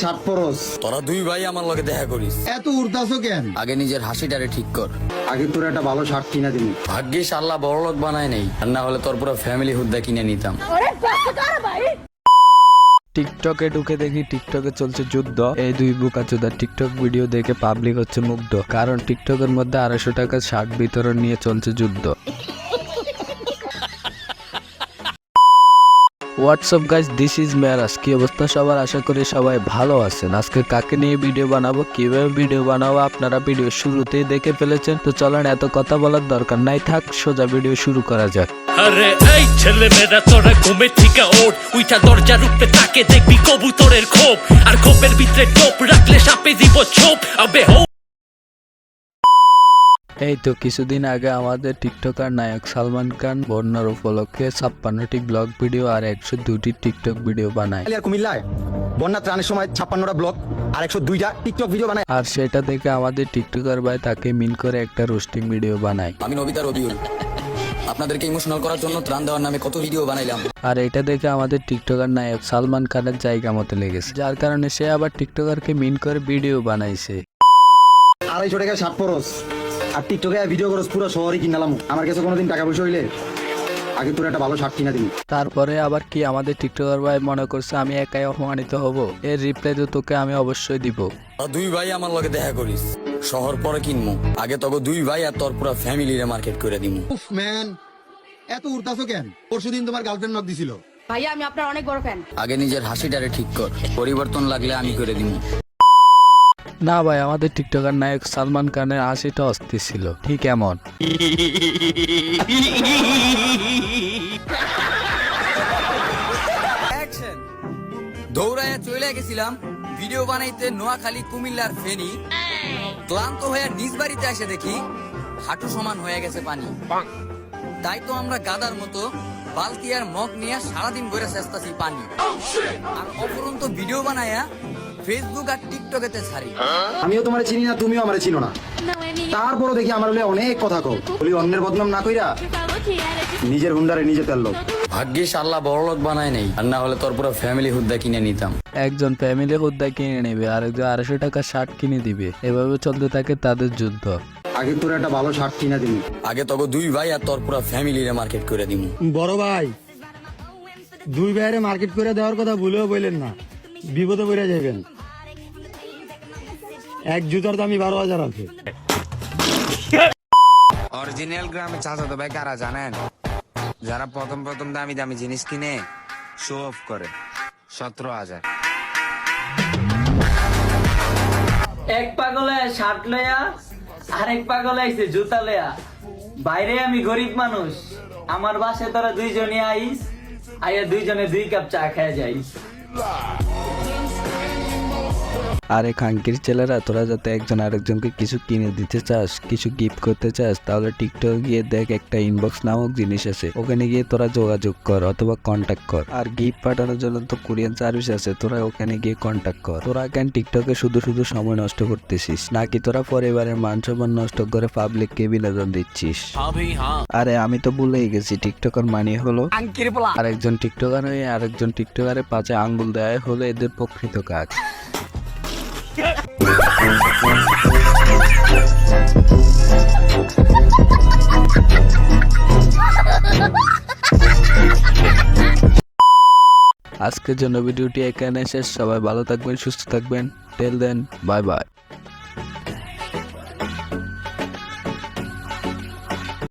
Shirt পরস তোরা দুই ভাই আমার লগে দেখা করিস। এত উড়তাছো কেন? আগে নিজের হাসিটারে ঠিক কর। আগে তোর একটা ভালো শার্ট কিনা দিবি। ভাগ্যিস আল্লাহ বড়লোক বানায় নেই, আর না হলে তোর পুরো ফ্যামিলি হুদ্দা কিনে নিতাম। টিকটকে ঢুকে দেখি টিকটকে চলছে যুদ্ধ। এই দুই বোকাচোদা টিকটক ভিডিও দেখে পাবলিক হচ্ছে মুগ্ধ, কারণ টিকটকের মধ্যে 250 টাকার শার্ট বিতরণ নিয়ে চলছে যুদ্ধ। হোয়াটসঅ্যাপ গাইস, দিস ইজ মেরাজ। কি অবস্থা সবার? আশা করি সবাই ভালো আছেন। আজকে কাকে নিয়ে ভিডিও বানাবো, কিভাবে ভিডিও বানাবো আপনারা ভিডিও শুরুতেই দেখে ফেলেছেন। তো চলেন, এত কথা বলার দরকার নাই, থাক সোজা ভিডিও শুরু করা যাক। আরে এই ছেলে মেয়েরা তোরা ঘুমে থেকে ওঠ, উইটা দরজার উপরে তাকে দেখবি কবুতরের খোপ, আর খোপের ভিতরে টোপ রাখলে সাপে দিব ছোপ। আবে হো এই তো কিছুদিন আগে আমাদের টিকটকার নায়ক সালমান খান বন্যার উপলক্ষে 56টি ব্লগ ভিডিও আর 102টি টিকটক ভিডিও বানায়। কুমিল্লায় বন্যা ত্রাণের সময় 56টা ব্লগ আর 102টা টিকটক ভিডিও বানায়। আর সেটা দেখে আমাদের টিকটকার ভাই তাকে মিন করে একটা রোস্টিং ভিডিও বানায়। আমি নবিতা রবিউল, আপনাদেরকে ইমোশনাল করার জন্য ত্রাণ দেওয়ার নামে কত ভিডিও বানাইলাম। আর এটা দেখে আমাদের টিকটকার নায়ক সালমান খানের জায়গা মতো লেগেছে, যার কারণে সে আবার টিকটকারকে মিন করে ভিডিও বানাইছে। 250 টাকা শার্ট পরস আর টিকটকে ভিডিও করস, পুরো শহরে কিনালাম। আমার কাছে কোনোদিন টাকা পয়সা হইলে আগে তোর একটা ভালো শার্ট কিনা দিবি। তারপরে আবার কি আমাদের টিকটকার ভাই মনে করছে আমি একাই অপমানিত হব? এর রিপ্লাই তো তোকে আমি অবশ্যই দিব। তোরা দুই ভাই আমার লগে দেখা করিস, শহর পরে কিনবো। আগে তোকে দুই ভাই আর তোর পুরো ফ্যামিলিরে মার্কেট করে দিমু। উফ ম্যান, এত উড়তাছো কেন? পরশুদিন তোমার গার্লফ্রেন্ড নক দিছিল। ভাইয়া আমি আপনার অনেক বড় ফ্যান। আগে নিজের হাসিটারে ঠিক কর, পরিবর্তন লাগলে আমি করে দিমু। না ভাই, আমাদের টিকটকার নায়ক সালমান খানের হাসিটা অস্থির ছিল, ঠিক এমন। দৌড়াইয়া চলে গেছিলাম ভিডিও বানাইতে নোয়াখালী, কুমিল্লার ফেনী। ক্লান্ত হয়ে নিজ বাড়িতে এসে দেখি হাঁটু সমান হয়ে গেছে পানি। তাই তো আমরা গাদার মতো বালতি আর মগ নিয়ে সারাদিন বইরে চেষ্টাছি পানি, আর অপরন্ত ভিডিও বানায়া ফেসবুক আর টিকটকেতে ছাড়ি। আমিও তোমারে চিনি না, তুমিও আমারে চিনো না, তারপরও দেখি আমার হলে অনেক কথা কও। বলি অন্যের বদনাম না কইরা নিজের হুন্ডারে নিজে তেললো। ভাগ্যিস আল্লাহ বড়লোক বানায় নেই, আর না হলে তোর পুরো ফ্যামিলি হুদ্দা কিনে নিতাম। একজন ফ্যামিলি হুদ্দা কিনে নেবে, আরেকজন 250 টাকা শার্ট কিনে দিবে, এভাবে চলতে থাকে তাদের যুদ্ধ। আগে তোর একটা ভালো শার্ট কিনা দিবি। আগে তোকে দুই ভাই আর তোর পুরো ফ্যামিলিরে মার্কেট করে দিমু। বড় ভাই, দুই ভাইয়ের মার্কেট করে দেওয়ার কথা ভুলেও বললেন না, বিপদে পড়ে যাবেন। এক জুতার দামি 12,000 আছে। অরিজিনাল গ্রামে চাচাতো ভাই কারা জানেন? যারা প্রথম প্রথম দামি দামি জিনিস কিনে শো অফ করে। 17,000। এক পাগলে শার্ট লয়া আরেক পাগলে আইছে জুতা লয়া। বাইরে আমি গরিব মানুষ, আমার বাসায় তোরা দুইজনে আইস, আইয়া দুইজনে 2 কাপ চা খায় যাইস। আরে খাঙ্কির ছেলেরা, তোরা যাতে একজন আরেকজনকে কিছু কিনে দিতে চাস, কিছু গিফট করতে চাস, তাহলে টিকটক গিয়ে দেখ, একটা ইনবক্স নামক জিনিস আছে, ওখানে গিয়ে তোরা যোগাযোগ কর অথবা কন্ট্যাক্ট কর। আর গিফট পাঠানোর জন্য তো কুরিয়ার সার্ভিস আছে, তোরা ওখানে গিয়ে কন্ট্যাক্ট কর। তোরা কেন টিকটকে শুধু শুধু সময় নষ্ট করতেছিস, নাকি তোরা পরিবারের মান সম্মান নষ্ট করে পাবলিককে বিনোদন দিচ্ছিস? আরে আমি তো ভুলেই গেছি, টিকটকার মানে হলো আরেকজন টিকটকার হয়ে আরেকজন টিকটকারের পাশে আঙ্গুল দেওয়া হলো এদের প্রকৃত কাজ। আজকের জন্য ভিডিওটি এখানে শেষ। সবাই ভালো থাকবেন, সুস্থ থাকবেন। টেল দেন, বাই বাই।